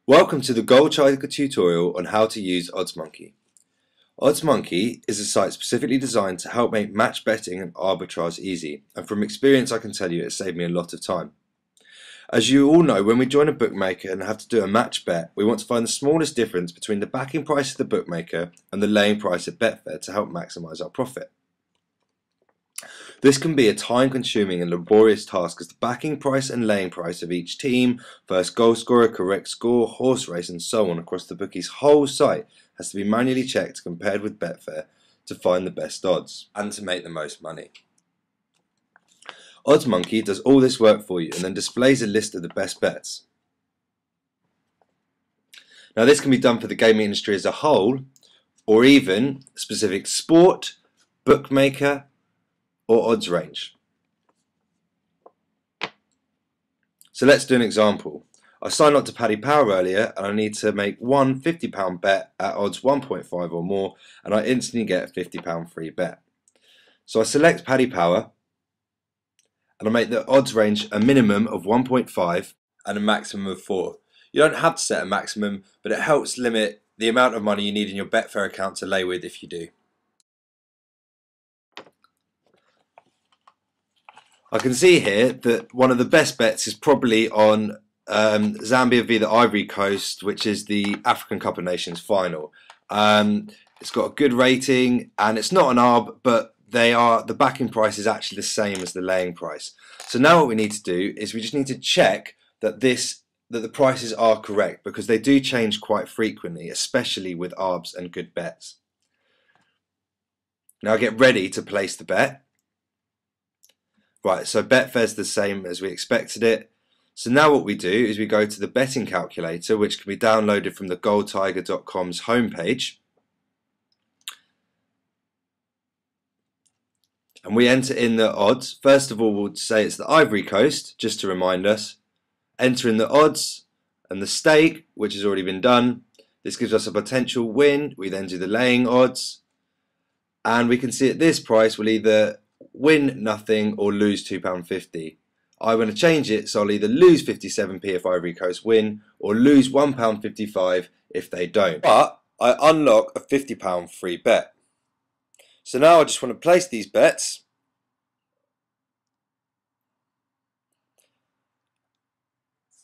Welcome to the Gold Tiger tutorial on how to use OddsMonkey. OddsMonkey is a site specifically designed to help make match betting and arbitrage easy, and from experience I can tell you it saved me a lot of time. As you all know, when we join a bookmaker and have to do a match bet, we want to find the smallest difference between the backing price of the bookmaker and the laying price at Betfair to help maximise our profit. This can be a time-consuming and laborious task as the backing price and laying price of each team, first goal scorer, correct score, horse race and so on across the bookie's whole site has to be manually checked compared with Betfair to find the best odds and to make the most money. OddsMonkey does all this work for you and then displays a list of the best bets. Now this can be done for the gaming industry as a whole or even specific sport, bookmaker or odds range. So let's do an example. I signed up to Paddy Power earlier and I need to make one £50 bet at odds 1.5 or more and I instantly get a £50 free bet. So I select Paddy Power and I make the odds range a minimum of 1.5 and a maximum of 4. You don't have to set a maximum, but it helps limit the amount of money you need in your Betfair account to lay with if you do. I can see here that one of the best bets is probably on Zambia v the Ivory Coast, which is the African Cup of Nations final. It's got a good rating and it's not an ARB, but the backing price is actually the same as the laying price. So now what we need to do is we just need to check that the prices are correct, because they do change quite frequently, especially with ARBs and good bets. Now get ready to place the bet. Right, so Betfair's the same as we expected it. So now what we do is we go to the betting calculator, which can be downloaded from the goldtiger.com's homepage. And we enter in the odds. First of all, we'll say it's the Ivory Coast, just to remind us. Enter in the odds and the stake, which has already been done. This gives us a potential win. We then do the laying odds. And we can see at this price we'll either win nothing or lose £2.50. I want to change it, so I'll either lose 57p if Ivory Coast win or lose £1.55 if they don't. But I unlock a £50 free bet. So now I just want to place these bets.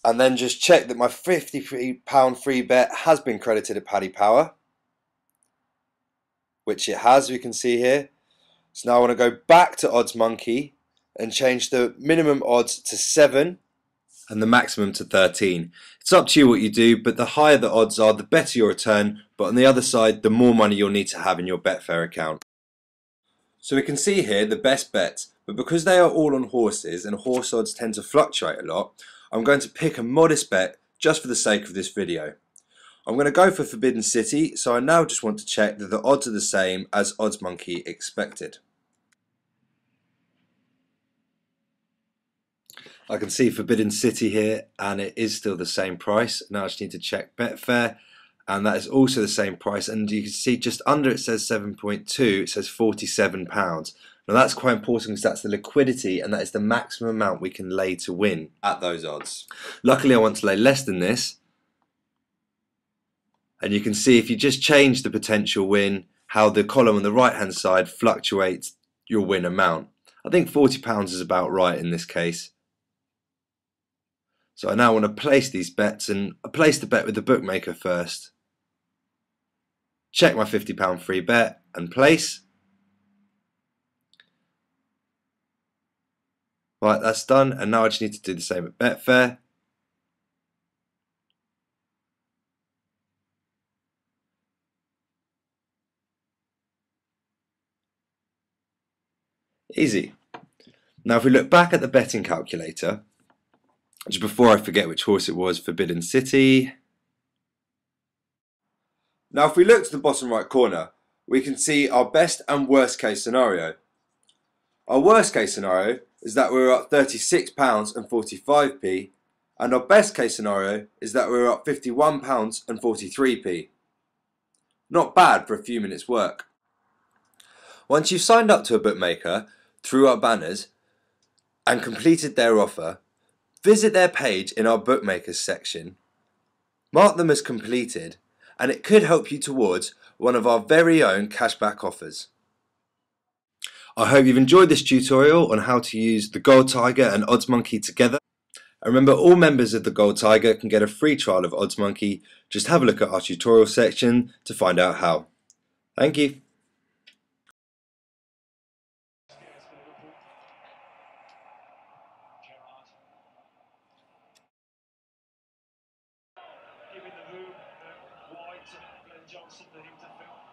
And then just check that my £50 free bet has been credited at Paddy Power, which it has, we can see here. So now I want to go back to OddsMonkey and change the minimum odds to 7 and the maximum to 13. It's up to you what you do, but the higher the odds are, the better your return, but on the other side, the more money you'll need to have in your Betfair account. So we can see here the best bets, but because they are all on horses and horse odds tend to fluctuate a lot, I'm going to pick a modest bet just for the sake of this video. I'm going to go for Forbidden City, so I now just want to check that the odds are the same as OddsMonkey expected. I can see Forbidden City here and it is still the same price. Now I just need to check Betfair and that is also the same price, and you can see just under it says 7.2, it says £47. Now that's quite important because that's the liquidity and that is the maximum amount we can lay to win at those odds. Luckily I want to lay less than this, and you can see if you just change the potential win, how the column on the right hand side fluctuates your win amount. I think £40 is about right in this case. So I now want to place these bets, and I place the bet with the bookmaker first. Check my £50 free bet and place. Right, that's done, and now I just need to do the same at Betfair. Easy. Now if we look back at the betting calculator, just before I forget which horse it was, Forbidden City. Now if we look to the bottom right corner, we can see our best and worst case scenario. Our worst case scenario is that we're up £36 and 45p, and our best case scenario is that we're up £51 and 43p. Not bad for a few minutes work. Once you've signed up to a bookmaker through our banners and completed their offer, visit their page in our bookmakers section Mark them as completed, and it could help you towards one of our very own cashback offers. I hope you've enjoyed this tutorial on how to use the Gold Tiger and Odds Monkey together. And remember, all members of the Gold Tiger can get a free trial of Odds Monkey. Just have a look at our tutorial section to find out how. Thank you. Giving the room wide to Glenn Johnson for him to fill.